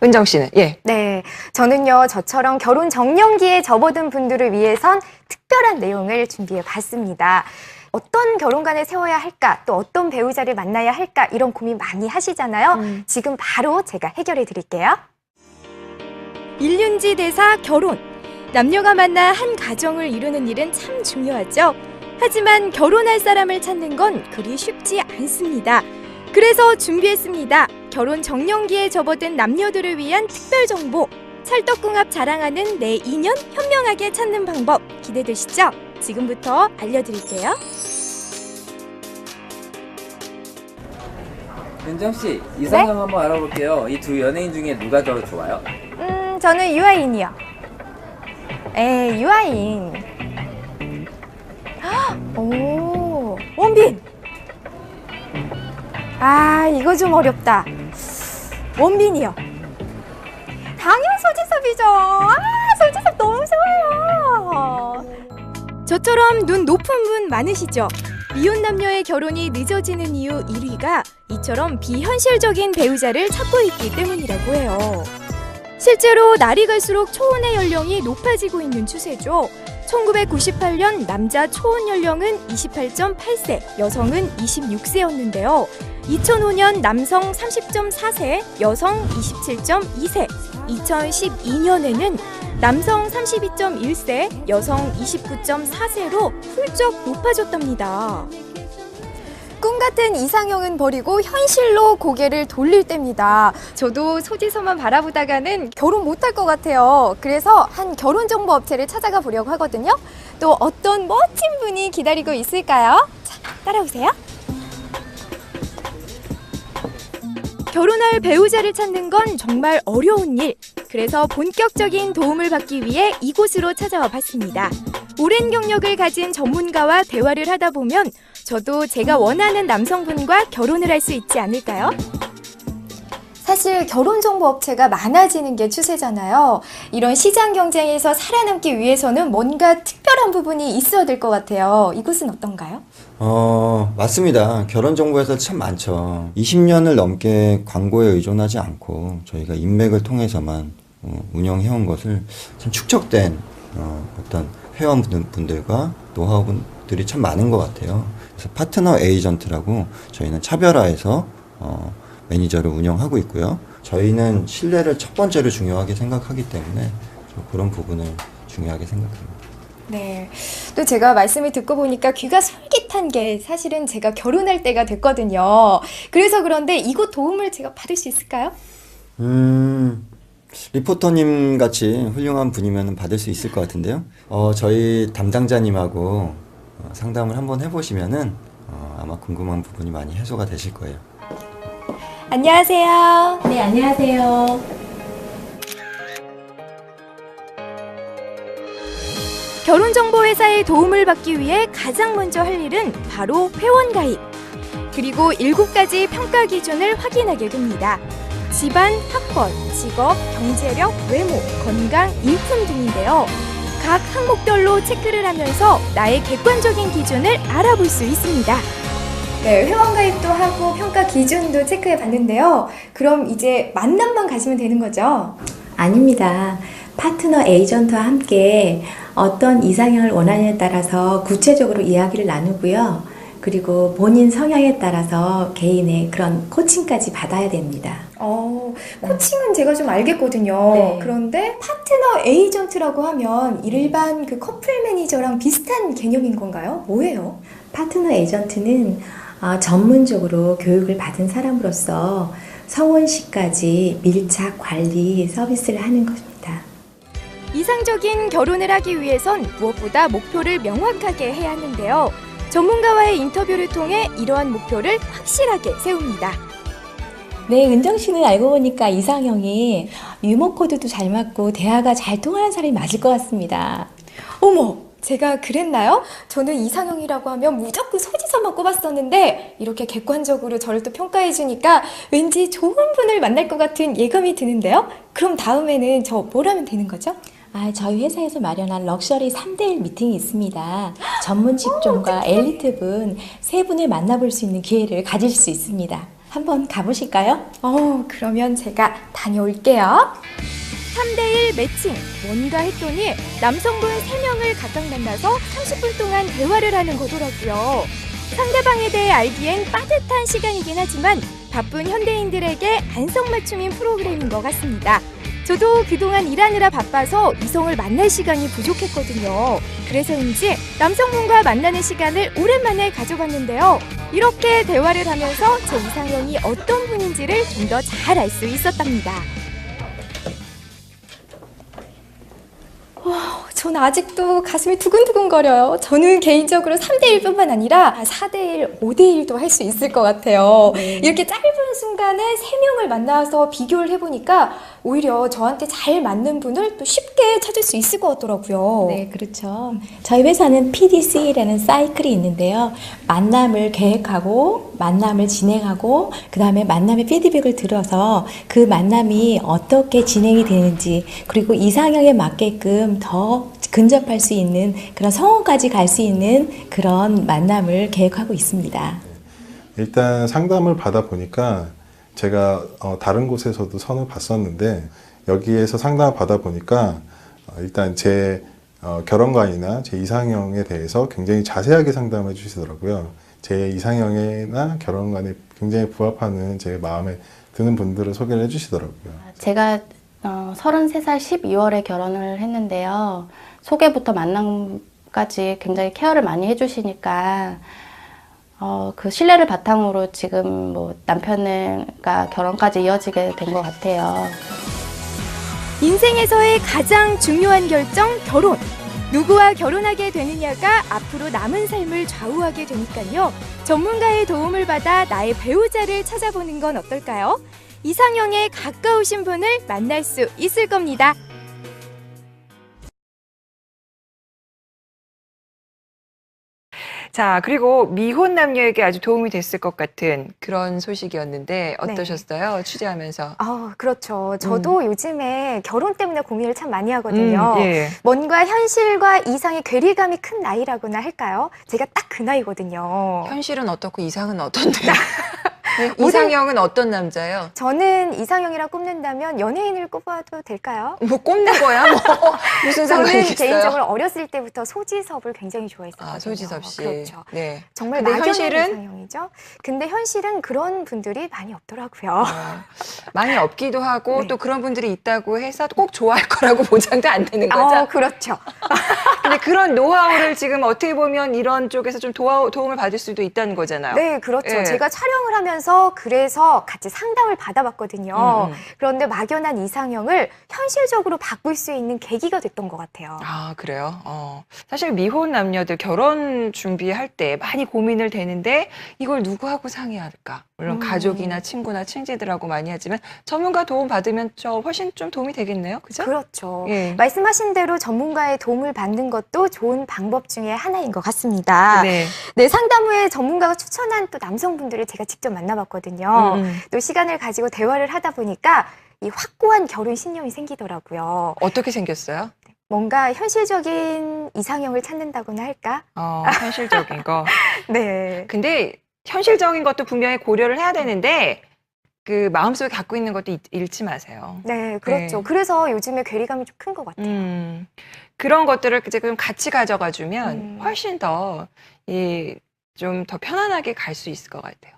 은정 씨는? 예. 네, 저는요, 저처럼 결혼 정년기에 접어든 분들을 위해선 특별한 내용을 준비해 봤습니다. 어떤 결혼관을 세워야 할까, 또 어떤 배우자를 만나야 할까, 이런 고민 많이 하시잖아요. 지금 바로 제가 해결해 드릴게요. 일륜지 대사 결혼. 남녀가 만나 한 가정을 이루는 일은 참 중요하죠. 하지만 결혼할 사람을 찾는 건 그리 쉽지 않습니다. 그래서 준비했습니다. 결혼 정년기에 접어든 남녀들을 위한 특별 정보. 찰떡궁합 자랑하는 내 인연 현명하게 찾는 방법 기대되시죠? 지금부터 알려드릴게요. 은정 씨, 이상형 한번 알아볼게요. 이 두 연예인 중에 누가 더 좋아요? 저는 유아인이요. 유아인. 오, 원빈. 아, 이거 좀 어렵다. 원빈이요. 당연 소지섭이죠. 아, 소지섭 너무 좋아요. 저처럼 눈 높은 분 많으시죠? 미혼 남녀의 결혼이 늦어지는 이유 1위가 이처럼 비현실적인 배우자를 찾고 있기 때문이라고 해요. 실제로 날이 갈수록 초혼의 연령이 높아지고 있는 추세죠. 1998년 남자 초혼 연령은 28.8세, 여성은 26세였는데요. 2005년 남성 30.4세, 여성 27.2세, 2012년에는 남성 32.1세, 여성 29.4세로 훌쩍 높아졌답니다. 꿈 같은 이상형은 버리고 현실로 고개를 돌릴 때입니다. 저도 소지섭만 바라보다가는 결혼 못할 것 같아요. 그래서 한 결혼정보 업체를 찾아가 보려고 하거든요. 또 어떤 멋진 분이 기다리고 있을까요? 자, 따라오세요. 결혼할 배우자를 찾는 건 정말 어려운 일. 그래서 본격적인 도움을 받기 위해 이곳으로 찾아와 봤습니다. 오랜 경력을 가진 전문가와 대화를 하다 보면 저도 제가 원하는 남성분과 결혼을 할 수 있지 않을까요? 사실 결혼정보업체가 많아지는 게 추세잖아요. 이런 시장 경쟁에서 살아남기 위해서는 뭔가 특별한 부분이 있어야 될 것 같아요. 이곳은 어떤가요? 맞습니다. 결혼정보에서 참 많죠. 20년을 넘게 광고에 의존하지 않고 저희가 인맥을 통해서만 운영해온 것을 참 축적된 어떤 회원분들과 노하우분들이 참 많은 것 같아요. 그래서 파트너 에이전트라고 저희는 차별화해서 매니저를 운영하고 있고요. 저희는 신뢰를 첫 번째로 중요하게 생각하기 때문에 그런 부분을 중요하게 생각합니다. 네. 또 제가 말씀을 듣고 보니까 귀가 솔깃한 게 사실은 제가 결혼할 때가 됐거든요. 그래서 그런데 이곳 도움을 제가 받을 수 있을까요? 리포터님 같이 훌륭한 분이면 받을 수 있을 것 같은데요. 저희 담당자님하고 상담을 한번 해보시면은 아마 궁금한 부분이 많이 해소가 되실 거예요. 안녕하세요. 네, 안녕하세요. 결혼정보회사의 도움을 받기 위해 가장 먼저 할 일은 바로 회원가입. 그리고 7가지 평가 기준을 확인하게 됩니다. 집안, 학벌, 직업, 경제력, 외모, 건강, 인품 등인데요. 각 항목별로 체크를 하면서 나의 객관적인 기준을 알아볼 수 있습니다. 네, 회원가입도 하고 평가 기준도 체크해 봤는데요. 그럼 이제 만남만 가시면 되는 거죠? 아닙니다. 파트너 에이전트와 함께 어떤 이상형을 원하느냐에 따라서 구체적으로 이야기를 나누고요. 그리고 본인 성향에 따라서 개인의 그런 코칭까지 받아야 됩니다. 코칭은 제가 좀 알겠거든요. 네. 그런데 파트너 에이전트라고 하면 일반 그 커플 매니저랑 비슷한 개념인 건가요? 뭐예요? 파트너 에이전트는 전문적으로 교육을 받은 사람으로서 성혼시까지 밀착 관리 서비스를 하는 것입니다. 이상적인 결혼을 하기 위해선 무엇보다 목표를 명확하게 해야 하는데요. 전문가와의 인터뷰를 통해 이러한 목표를 확실하게 세웁니다. 네, 은정 씨는 알고 보니까 이상형이 유머 코드도 잘 맞고 대화가 잘 통하는 사람이 맞을 것 같습니다. 어머, 제가 그랬나요? 저는 이상형이라고 하면 무조건 소지섭만 꼽았었는데 이렇게 객관적으로 저를 또 평가해 주니까 왠지 좋은 분을 만날 것 같은 예감이 드는데요. 그럼 다음에는 저 뭘 하면 되는 거죠? 저희 회사에서 마련한 럭셔리 3대1 미팅이 있습니다. 전문 직종과 엘리트 분 세 분을 만나볼 수 있는 기회를 가질 수 있습니다. 한번 가보실까요? 그러면 제가 다녀올게요. 3대1 매칭 뭔가 했더니 남성분 3명을 각각 만나서 30분 동안 대화를 하는 거더라고요. 상대방에 대해 알기엔 빠듯한 시간이긴 하지만 바쁜 현대인들에게 안성맞춤인 프로그램인 것 같습니다. 저도 그동안 일하느라 바빠서 이성을 만날 시간이 부족했거든요. 그래서인지 남성분과 만나는 시간을 오랜만에 가져봤는데요. 이렇게 대화를 하면서 제 이상형이 어떤 분인지를 좀 더 잘 알 수 있었답니다. 전 아직도 가슴이 두근두근거려요. 저는 개인적으로 3대1뿐만 아니라 4대1, 5대1도 할 수 있을 것 같아요. 이렇게 짧은 순간에 3명을 만나서 비교를 해보니까 오히려 저한테 잘 맞는 분을 또 쉽게 찾을 수 있을 것 같더라고요. 네, 그렇죠. 저희 회사는 PDC라는 사이클이 있는데요. 만남을 계획하고, 만남을 진행하고, 그 다음에 만남의 피드백을 들어서 그 만남이 어떻게 진행이 되는지, 그리고 이상형에 맞게끔 더 근접할 수 있는 그런 성원까지 갈 수 있는 그런 만남을 계획하고 있습니다. 일단 상담을 받아보니까 제가 다른 곳에서도 선을 봤었는데 여기에서 상담을 받아보니까 일단 제 결혼관이나 제 이상형에 대해서 굉장히 자세하게 상담해 주시더라고요. 제 이상형이나 결혼관에 굉장히 부합하는 제 마음에 드는 분들을 소개를 해 주시더라고요. 제가 33살 12월에 결혼을 했는데요. 소개부터 만남까지 굉장히 케어를 많이 해주시니까 그 신뢰를 바탕으로 지금 뭐 남편과 결혼까지 이어지게 된 것 같아요. 인생에서의 가장 중요한 결정, 결혼. 누구와 결혼하게 되느냐가 앞으로 남은 삶을 좌우하게 되니까요. 전문가의 도움을 받아 나의 배우자를 찾아보는 건 어떨까요? 이상형에 가까우신 분을 만날 수 있을 겁니다. 자, 그리고 미혼 남녀에게 아주 도움이 됐을 것 같은 그런 소식이었는데 어떠셨어요? 취재하면서. 그렇죠. 저도 요즘에 결혼 때문에 고민을 참 많이 하거든요. 예. 뭔가 현실과 이상의 괴리감이 큰 나이라고나 할까요? 제가 딱 그 나이거든요. 현실은 어떻고 이상은 어떤데요? 네, 이상형은 어떤 남자예요? 저는 이상형이라 꼽는다면 연예인을 꼽아도 될까요? 뭐 꼽는 거야? 뭐 무슨 상관이 저는 있어요? 개인적으로 어렸을 때부터 소지섭을 굉장히 좋아했었거든요. 아, 소지섭 씨. 그렇죠. 네. 정말 근데 막연한 현실은? 이상형이죠. 근데 현실은 그런 분들이 많이 없더라고요. 많이 없기도 하고 네. 또 그런 분들이 있다고 해서 꼭 좋아할 거라고 보장도 안 되는 거죠. 그렇죠. 근데 그런 노하우를 지금 어떻게 보면 이런 쪽에서 좀 도움을 받을 수도 있다는 거잖아요. 네, 그렇죠. 예. 제가 촬영을 하면서 그래서 같이 상담을 받아봤거든요. 음. 그런데 막연한 이상형을 현실적으로 바꿀 수 있는 계기가 됐던 것 같아요. 아, 그래요? 사실 미혼 남녀들 결혼 준비할 때 많이 고민을 되는데 이걸 누구하고 상의할까? 물론 가족이나 친구나 친지들하고 많이 하지만 전문가 도움 받으면 훨씬 좀 도움이 되겠네요. 그죠? 그렇죠. 예. 말씀하신 대로 전문가의 도움을 받는 것도 좋은 방법 중에 하나인 것 같습니다. 네. 네, 상담 후에 전문가가 추천한 또 남성분들을 제가 직접 만나봤거든요. 또 시간을 가지고 대화를 하다 보니까 이 확고한 결혼 신념이 생기더라고요. 어떻게 생겼어요? 뭔가 현실적인 이상형을 찾는다고나 할까? 현실적인 거. 네. 근데 현실적인 것도 분명히 고려를 해야 되는데 그 마음속에 갖고 있는 것도 잃지 마세요. 네, 그렇죠. 네. 그래서 요즘에 괴리감이 좀 큰 것 같아요. 그런 것들을 이제 좀 같이 가져가 주면 훨씬 더 좀 더 편안하게 갈 수 있을 것 같아요.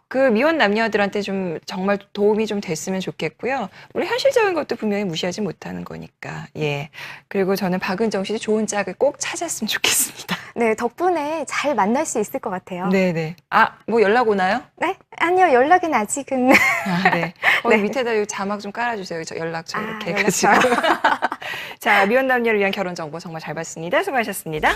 그 미혼 남녀들한테 좀 정말 도움이 좀 됐으면 좋겠고요. 물론 현실적인 것도 분명히 무시하지 못하는 거니까. 예. 그리고 저는 박은정 씨 좋은 짝을 꼭 찾았으면 좋겠습니다. 네, 덕분에 잘 만날 수 있을 것 같아요. 네네. 뭐 연락 오나요? 네? 아니요, 연락은 아직은. 네. 거기 네. 밑에다 이 자막 좀 깔아주세요. 저 연락처 이렇게 연락처요? 해가지고. 자, 미혼 남녀를 위한 결혼 정보 정말 잘 봤습니다. 수고하셨습니다.